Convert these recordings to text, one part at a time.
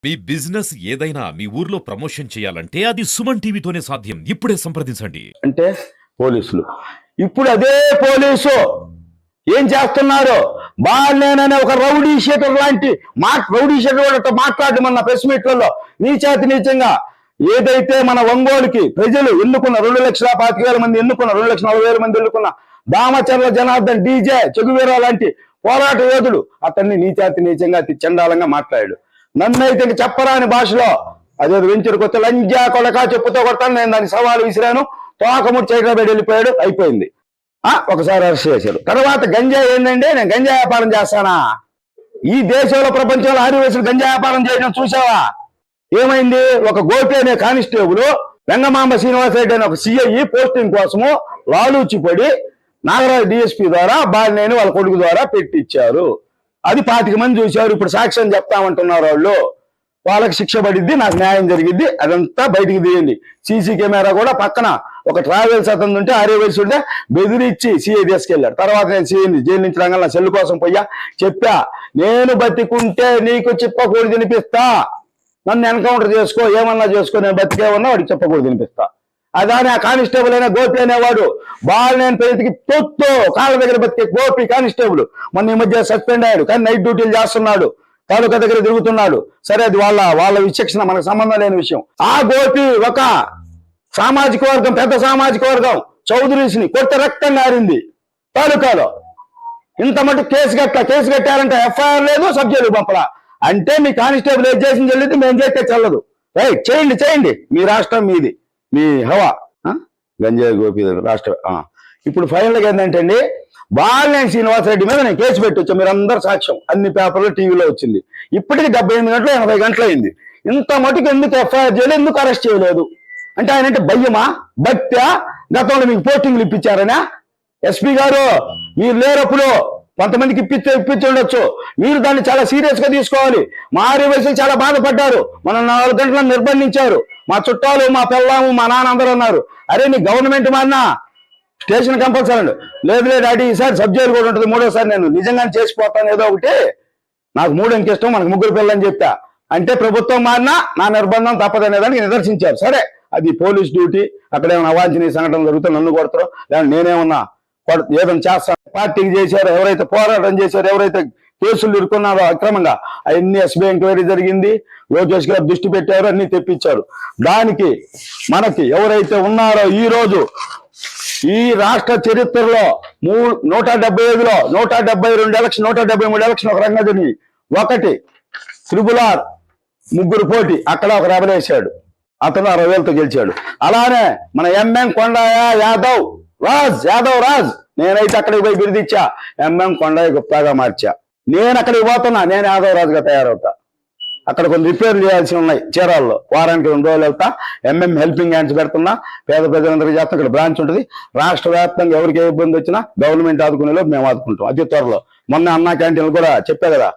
మీ business ఏదైనా మీ ఊర్లో promotion చేయాలంటే అది సుమన్ టీవీతోనే సాధ్యం. ఇప్పుడే సంప్రదించండి. అంటే పోలీసులు ఇప్పుడు అదే పోలీసు ఏం చేస్తున్నారు? బాలేననే ఒక రౌడీ షీటర్ లాంటి రౌడీ షీటర్ మాట్లాడడం మన ప్రెస్ మీట్లలో నీచాతి నీచంగా ఏదైతే మన ఒంగోలుకి ప్రజలు ఎన్నుకున్న 2,25,000 మంది ఎన్నుకున్న 2,40,000 మంది ఎన్నుకున్న దామచర్ల జనార్దన్ డీజే చెగువీరా లాంటి పోరాట యోధుడు అతన్ని నీచాతి నీచంగా అతి చండాలంగా మాట్లాడాడు. నన్నైతే చెప్పరాని భాషలో అదే వెంచర్ కొత్త లంజా కొడక చెప్పుతో కొడతాను నేను దాన్ని సవాలు విసిరాను. తోకముడి చైట్రాబేడి వెళ్ళిపోయాడు, అయిపోయింది. ఒకసారి అరెస్ట్ చేశారు. తర్వాత గంజాయి ఏంటంటే నేను గంజా వ్యాపారం చేస్తానా? ఈ దేశంలో ప్రపంచంలో ఆదివాసులు గంజా వ్యాపారం చేయడం చూసావా? ఏమైంది? ఒక గోపి అనే కానిస్టేబుల్ వెంగమాంబ శ్రీనివాసరెడ్డి అనే ఒక సిఐ పోస్టింగ్ కోసము లాలూచిపడి నాగరాజు డిఎస్పీ ద్వారా బాలినేని వాళ్ళ కొడుకు ద్వారా పెట్టించారు. అది 25 మంది చూశారు. ఇప్పుడు సాక్ష్యం చెప్తామంటున్నారు వాళ్ళు. వాళ్ళకి శిక్ష పడిద్ది, నాకు న్యాయం జరిగిద్ది. అదంతా బయటికి తీయండి. సీసీ కెమెరా కూడా పక్కన ఒక ట్రావెల్స్ అతను ఉంటే ఆర్యవయసు ఉంటే బెదిరించి సిఐ తీసుకెళ్ళాడు. తర్వాత నేను సిఐని జైలు నుంచి రంగంలో సెల్లు కోసం పోయా చెప్పా, నేను బతికుంటే నీకు చిప్పకూడి తినిపిస్తా, నన్ను ఎన్కౌంటర్ చేసుకో, ఏమన్నా చేసుకో, నేను బతికేమన్నా వాడికి చెప్పకూడదు తినిపిస్తా. అదాని ఆ కానిస్టేబుల్ అయినా గోపి అనేవాడు బాలినేని ప్రతికి తొత్తు కాళ్ళ దగ్గర బతికే గోపి కానిస్టేబుల్ మొన్న ఈ మధ్య సస్పెండ్ అయ్యాడు, కానీ నైట్ డ్యూటీలు చేస్తున్నాడు, తాలూకా దగ్గర తిరుగుతున్నాడు. సరే, అది వాళ్ళ విచక్షణ, మనకు సంబంధం లేని విషయం. ఆ గోపి ఒక సామాజిక వర్గం, పెద్ద సామాజిక వర్గం చౌదరీస్ని కొత్త రక్తం నారింది తాలూకాలో. ఇంత మటు కేసు కట్టారంటే ఎఫ్ఐఆర్ లేదు, సబ్జెక్టు పంపలా. అంటే మీ కానిస్టేబుల్ ఏం చేసింది చెల్లింది, మేము చేస్తే చెల్లదు. రైట్, చేయండి. మీ రాష్ట్రం మీది, మీ హవా. గంజాయి గోపి రాష్ట్ర. ఇప్పుడు ఫైనల్గా ఏంటంటే అండి, బాలినేని శ్రీనివాసరెడ్డి మీద నేను కేసు పెట్టొచ్చా, మీరు అందరు సాక్ష్యం, అన్ని పేపర్లు టీవీలో వచ్చింది. ఇప్పటికి 78 గంటలు 80 గంటలు అయింది. ఇంత మటుకు ఎందుకు ఎఫ్ఐఆర్ చేయలేదు, ఎందుకు అరెస్ట్ చేయలేదు? అంటే ఆయన అంటే భయ్యమా, భక్త్యా, గతంలో మీకు పోస్టింగ్లు ఇప్పించారనా? ఎస్పీ గారు మీరు లేరప్పుడు కొంతమందికి ఇప్పించి ఉండొచ్చు, మీరు దాన్ని చాలా సీరియస్ గా తీసుకోవాలి. మా ఆర్యవయసులు చాలా బాధపడ్డారు, మనం 4 గంటలను నిర్బంధించారు, మా చుట్టాలు, మా పిల్లలు, మా నాన్న అందరూ అన్నారు, అరే నీ గవర్నమెంట్ మారినా స్టేషన్ కంపల్సరీ అండి. లేదు డాడీ, ఈసారి సబ్జెక్ట్ కూడా ఉంటుంది, 3వసారి నేను నిజంగానే చేసిపోతాను ఏదో ఒకటి, నాకు 3 అంకె ఇష్టం, మనకు 3 పిల్లలని చెప్పా. అంటే ప్రభుత్వం మారినా నా నిర్బంధం తప్పదనేదానికి నిదర్శించారు. సరే, అది పోలీస్ డ్యూటీ, అక్కడ ఏమైనా అవాంఛనీయ సంఘటనలు జరుగుతాయి, నన్ను కొడతారో లేదా నేనేమన్నా ఏదైనా చేస్తాను. పార్టీకి చేశారో, ఎవరైతే పోరాటం చేశారో, ఎవరైతే కేసులు ఇరుక్కున్నారో అక్రమంగా, అవన్నీ ఎస్బీ ఎంక్వైరీ జరిగింది, లోకేష్ గారు దృష్టి పెట్టారు, అన్ని తెప్పించారు. దానికి మనకి ఎవరైతే ఉన్నారో ఈ రోజు ఈ రాష్ట్ర చరిత్రలో 175లో 172 ఎలక్షన్, 173 ఎలక్షన్ ఒక రంగం జరిగింది. ఒకటి త్రిపులార్, 3 పోటీ, అక్కడ ఒక రెబలేశాడు, అతను 60,000తో గెలిచాడు. అలానే మన ఎంఎం కొండయ్య యాదవ్ రాజ్, నేనైతే అక్కడికి పోయి బిరుదిచ్చా, ఎంఎం కొండయ్య గుప్తాగా మార్చా. నేను అక్కడికి పోతున్నా, నేను యాదవ్ రాజుగా తయారవుతా. అక్కడ కొన్ని రిపేర్లు చేయాల్సి ఉన్నాయి చీరాల్లో, వారానికి 2 రోజులు వెళ్తా. ఎంఎం హెల్పింగ్ హ్యాండ్స్ పెడుతున్నా, పేద ప్రజలందరికీ చేస్తాం. ఇక్కడ బ్రాంచ్ ఉంటుంది, రాష్ట్ర వ్యాప్తంగా ఎవరికి ఏ ఇబ్బంది వచ్చినా గవర్నమెంట్ ఆదుకునేలో మేము ఆదుకుంటాం అతి త్వరలో. మొన్న అన్నా క్యాంటీన్లు కూడా చెప్పా కదా,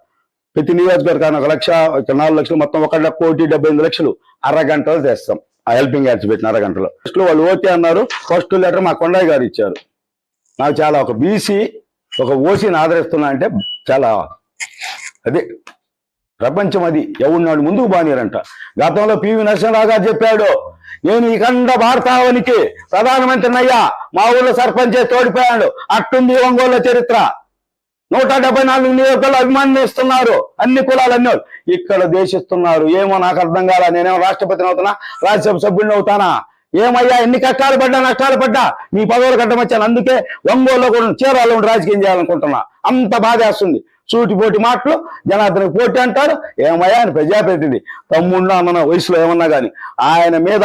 ప్రతి నియోజకవర్గానికి 1 లక్ష, ఇక్కడ 4 లక్షలు, మొత్తం 1,75,00,000 అరగంటలు తెస్తాం. ఆ హెల్పింగ్ హ్యాండ్స్ పెట్టిన అరగంటలో. ఫస్ట్ వాళ్ళు ఓకే అన్నారు. ఫస్ట్ లెటర్ మా కొండయ్య గారు ఇచ్చారు. నాకు చాలా, ఒక బీసీ ఒక ఓసీని ఆదరిస్తున్నా అంటే చాలా, అదే ప్రపంచం, అది ఎవరినాడు ముందుకు బానిరంట. గతంలో పివి నరసింహరావు గారు చెప్పాడు, నేను ఈ ఖండ భారతావనికి ప్రధానమంత్రిని అయ్యా, మా ఊళ్ళో సర్పంచ్ తోడిపోయాడు. అట్టుంది ఒంగోలు చరిత్ర. 174 నియోజకవర్గాలు అభిమానిస్తున్నారు, అన్ని కులాలు, అన్ని. ఇక్కడ దేశిస్తున్నారు. ఏమో నాకు అర్థం కాల. నేనేమో రాష్ట్రపతిని అవుతానా, రాజ్యసభ సభ్యుడిని అవుతానా? ఏమయ్యా, ఎన్ని కష్టాలు పడ్డా, నష్టాలు పడ్డా మీ పదవులు కట్టమచ్చాను. అందుకే ఒంగోలులో కూడా చీరాల్లో రాజకీయం చేయాలనుకుంటున్నా. అంత బాధేస్తుంది. సూటిపోటి మాటలు, జనార్దన్ పోటీ అంటారు. ఏమయ్యా, ఆయన ప్రజాప్రతినిధి, తమ్ముడినా మన వయసులో ఏమన్నా కానీ ఆయన మీద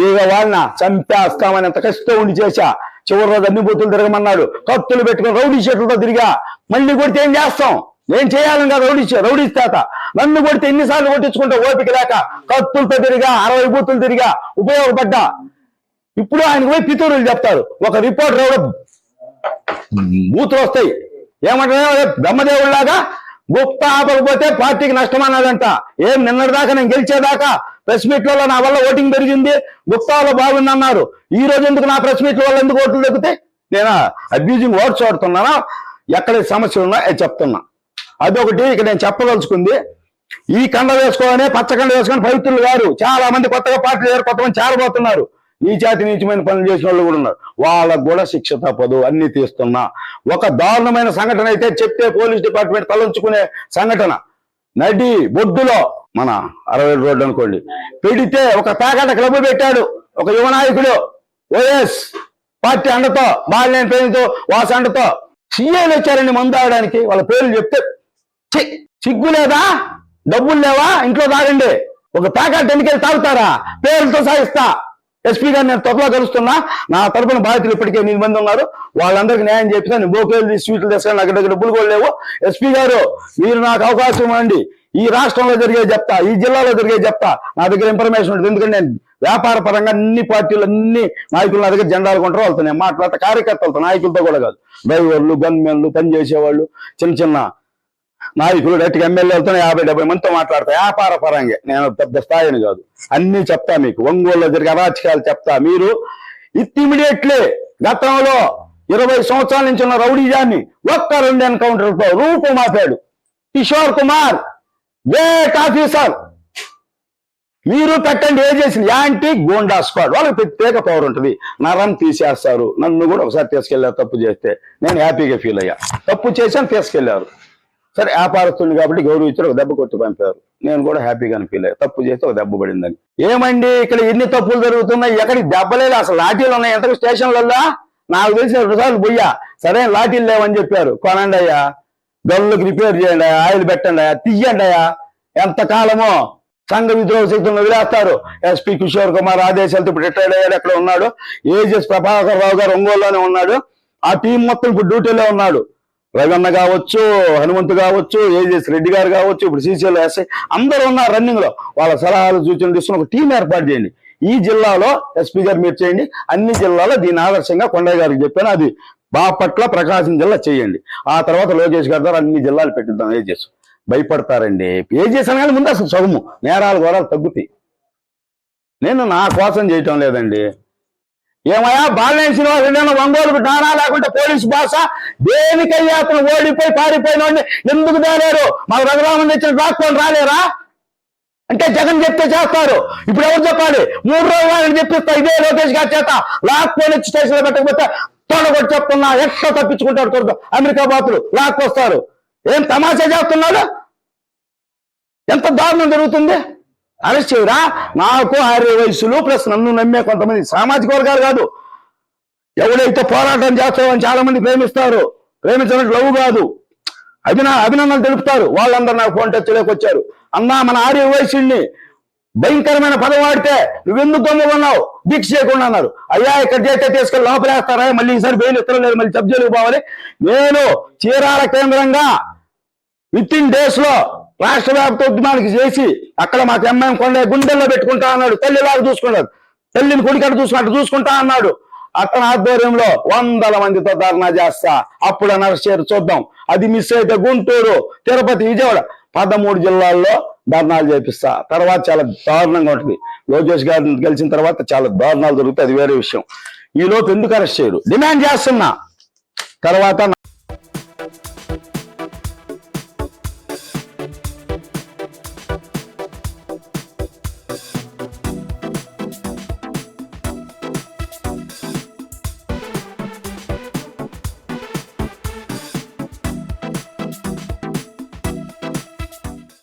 ఈగ వాళ్ళ చంపేస్తామని ఎంత కష్టం ఉండి చేశా. చివరి రోజు అన్ని బూతులు తిరగమన్నాడు, కత్తులు పెట్టుకుని రౌడీ షర్టులతో తిరిగా. మళ్ళీ కొడితే ఏం చేస్తాం? నేను చేయాలని కదా రౌడీ తాత. నన్ను కొడితే ఎన్నిసార్లు కొట్టించుకుంటా ఓపిక లేక కత్తులతో తిరిగా, 60 బూతులు తిరిగా, ఉపయోగపడ్డా. ఇప్పుడు ఆయనకు పోయి పితూరులు చెప్తారు. ఒక రిపోర్టర్ ఎవరో బూతులు వస్తాయి, ఏమంటారు, బ్రహ్మదేవుడిలాగా గుప్తా ఆపకపోతే పార్టీకి నష్టం అన్నదంట. ఏం నిన్నటిదాకా నేను గెలిచేదాకా ప్రెస్ మీట్లలో నా వల్ల ఓటింగ్ పెరిగింది, గుప్తాలో బాగుందన్నారు. ఈ రోజు ఎందుకు నా ప్రెస్ మీట్ల వల్ల ఎందుకు ఓట్లు తగ్గితే? నేను అబ్యూజింగ్ వర్డ్స్ వాడుతున్నానా? ఎక్కడ సమస్యలు ఉన్నా చెప్తున్నా. అదొకటి. ఇక నేను చెప్పదలుచుకుంది, ఈ కండ వేసుకోవాలని పచ్చ కండ వేసుకొని పవిత్రులు గారు చాలా మంది కొత్తగా పార్టీ లేరు, కొంతమంది చేరబోతున్నారు. నీచమైన పనులు చేసిన వాళ్ళు కూడా ఉన్నారు. వాళ్ళకు కూడా శిక్ష తప్పదు. అన్ని తీస్తున్నా. ఒక దారుణమైన సంఘటన అయితే చెప్తే పోలీస్ డిపార్ట్మెంట్ తలంచుకునే సంఘటన. నడి బొడ్డులో మన 60 రోడ్డు అనుకోండి పెడితే ఒక పేకాట క్లబ్ పెట్టాడు ఒక యువ నాయకుడు వైఎస్ పార్టీ అండతో, బాలినేని పేరుతో, వాస అండతో. సీఏలు వచ్చారండి మందు ఆడడానికి. వాళ్ళ పేర్లు చెప్తే సిగ్గు లేదా? డబ్బులు లేవా? ఇంట్లో తాగండి. ఒక ప్యాకెట్ ఎన్నికలు తాగుతారా? పేర్లతో సాగిస్తా. ఎస్పీ గారు నేను త్వరలో కలుస్తున్నా. నా తరపున బాధితులు ఇప్పటికే 8 మంది ఉన్నారు. వాళ్ళందరికీ న్యాయం చెప్పినా నేను బోకేలు స్వీట్లు తెస్తాను. నాకు దగ్గర డబ్బులు కూడా లేవు. ఎస్పీ గారు మీరు నాకు అవకాశం ఇవ్వండి. ఈ రాష్ట్రంలో జరిగే చెప్తా, ఈ జిల్లాలో జరిగే చెప్తా. నా దగ్గర ఇన్ఫర్మేషన్ ఉంటుంది. ఎందుకంటే నేను వ్యాపార పరంగా అన్ని పార్టీలు, అన్ని నాయకులు నా దగ్గర జెండాలు కొంటారు. వాళ్ళతో నేను మాట్లాడతా. కార్యకర్తలతో, నాయకులతో కూడా కాదు. డ్రైవర్లు, గన్మెన్లు, పనిచేసేవాళ్ళు, చిన్న నాయకులు, డైరెక్ట్గా ఎమ్మెల్యేలతో 50-70 మందితో మాట్లాడతా. వ్యాపార పరంగా నేను పెద్ద స్థాయిని కాదు. అన్ని చెప్తా మీకు. ఒంగోలులో జరిగే అరాచకాలు చెప్తా. మీరు ఇమ్మీడియట్లీ గతంలో 20 సంవత్సరాల నుంచి ఉన్న రౌడీజాన్ని ఒక్క 2 ఎన్కౌంటర్తో రూపుమాపాడు కిషోర్ కుమార్, గ్రేట్ ఆఫీసర్. మీరు పెట్టండి ఏజెన్సీ యాంటీ గోండా స్క్వాడ్. వాళ్ళకి ప్రత్యేక పవర్ ఉంటుంది. నరం తీసేస్తారు. నన్ను కూడా ఒకసారి తీసుకెళ్లారు తప్పు చేస్తే. నేను హ్యాపీగా ఫీల్ అయ్యా. తప్పు చేశాను, తీసుకెళ్లారు. సరే వ్యాపారస్తుని కాబట్టి గౌరవించారు, ఒక దెబ్బ కొట్టి పంపారు. నేను కూడా హ్యాపీగానే ఫీల్ అయ్యా. తప్పు చేస్తే ఒక దెబ్బ పడిందని. ఏమండి ఇక్కడ ఎన్ని తప్పులు జరుగుతున్నాయి? ఎక్కడికి దెబ్బలేదు, అసలు లాఠీలు ఉన్నాయి. ఎంత స్టేషన్లలో నాకు తెలిసిన 2 సార్లు పోయా. సరే లాఠీలు లేవని చెప్పారు. కొనండి అయ్యా, గల్లుకి రిపేర్ చేయండి అయ్యా, ఆయిల్ పెట్టండి అయ్యా, తీయండి అయ్యా. ఎంతకాలమో సంఘ విద్రోహ శక్తులను వదిలేస్తారు. ఎస్పీ కిషోర్ కుమార్ ఆదేశాలతో ఇప్పుడు రిటైర్డ్ అయ్యాడు. ఎక్కడ ఉన్నాడు? ఏజెస్ ప్రభాకర్ రావు గారు ఒంగోలులోనే ఉన్నాడు. ఆ టీం మొత్తం ఇప్పుడు డ్యూటీలో ఉన్నాడు. రవన్న కావచ్చు, హనుమంతు కావచ్చు, ఏజెస్ రెడ్డి గారు కావచ్చు, ఇప్పుడు సీసీఎల్ ఎస్ఐ అందరూ ఉన్నారు రన్నింగ్ లో. వాళ్ళ సలహాలు సూచనలు తీసుకుని ఒక టీం ఏర్పాటు చేయండి. ఈ జిల్లాలో ఎస్పీ గారు మీరు చేయండి. అన్ని జిల్లాలో దీని ఆదర్శంగా కొండయ్య గారికి చెప్పాను. అది బాపట్ల, ప్రకాశం జిల్లా చేయండి. ఆ తర్వాత లోకేష్ గారి ద్వారా అన్ని జిల్లాలు పెట్టిద్దాం. ఏజెస్ భయపడతారండి. ఏజెస్ అనగానే ముందు అసలు సొగము నేరాలు ఘోరాలు తగ్గుతాయి. నేను నా కోసం చేయటం లేదండి. ఏమయ్యా బాలినేని శ్రీనివాసరెడ్డి ఒంగోలుకు నానా లేకుంటే పోలీసు భాష దేనికయ్యా అతను ఓడిపోయి పారిపోయిన వాడిని ఎందుకు తేలేరు? మాకు రఘురామన్ తెచ్చిన రాసుకొని రాలేరా అంటే జగన్ చెప్తే చేస్తారు. ఇప్పుడు ఎవరు చెప్పాలి? 3 రోజులు చెప్పిస్తా. ఇదే లోకేష్ గారి చేత లాక్కొని స్టేషన్ లో పెట్టకపోతే తొడగొట్టి చెప్తున్నా. ఎట్లా తప్పించుకుంటారు? చూద్దాం. అమెరికా బాతులు లాక్కొస్తారు. ఏం తమాషా చేస్తున్నాడు? ఎంత దారుణం జరుగుతుంది? అరెస్ట్ చేయరా? నాకు 60 వయసులు ప్లస్ నన్ను నమ్మే కొంతమంది సామాజిక వర్గాలు కాదు. ఎవడైతే పోరాటం చేస్తామని చాలా మంది ప్రేమిస్తారు. ప్రేమించడం లవ్ కాదు, అభినందనలు తెలుపుతారు. వాళ్ళందరూ నాకు ఫోన్ టచ్లోకి వచ్చారు. అన్నా మన 60 వయసుని భయంకరమైన పదం వాడితే నువ్వెందుకు దొంగకున్నావు, దీక్ష చేయకుండా అన్నారు. అయ్యా ఇక్కడ చేస్తే తీసుకెళ్ళి లోపలేస్తారా? మళ్ళీ ఈసారి బెయిల్ ఇస్తలేదు, మళ్ళీ సబ్జెక్టుకు పోవాలి. నేను చీరాల కేంద్రంగా విత్ ఇన్ డేస్ లో రాష్ట్ర వ్యాప్త ఉద్యమానికి చేసి అక్కడ మాకు ఎంఐఎం కొండ గుండెల్లో పెట్టుకుంటా అన్నాడు. తల్లిలాగా చూసుకున్నాడు. తల్లిని కొడుకట్టు చూసుకున్నట్టు చూసుకుంటా అన్నాడు. అతని ఆధ్వర్యంలో 100 మందితో ధర్నా చేస్తా. అప్పుడు అరెస్ట్ చేయరు. చూద్దాం. అది మిస్ అయితే గుంటూరు, తిరుపతి, విజయవాడ 13 జిల్లాల్లో ధర్నాలు చేపిస్తా. తర్వాత చాలా దారుణంగా ఉంటుంది. లోకేష్ గారిని గెలిచిన తర్వాత చాలా దారుణాలు జరుగుతాయి. అది వేరే విషయం. ఈ లోపు ఎందుకు అరెస్ట్ చేయరు? డిమాండ్ చేస్తున్నా. తర్వాత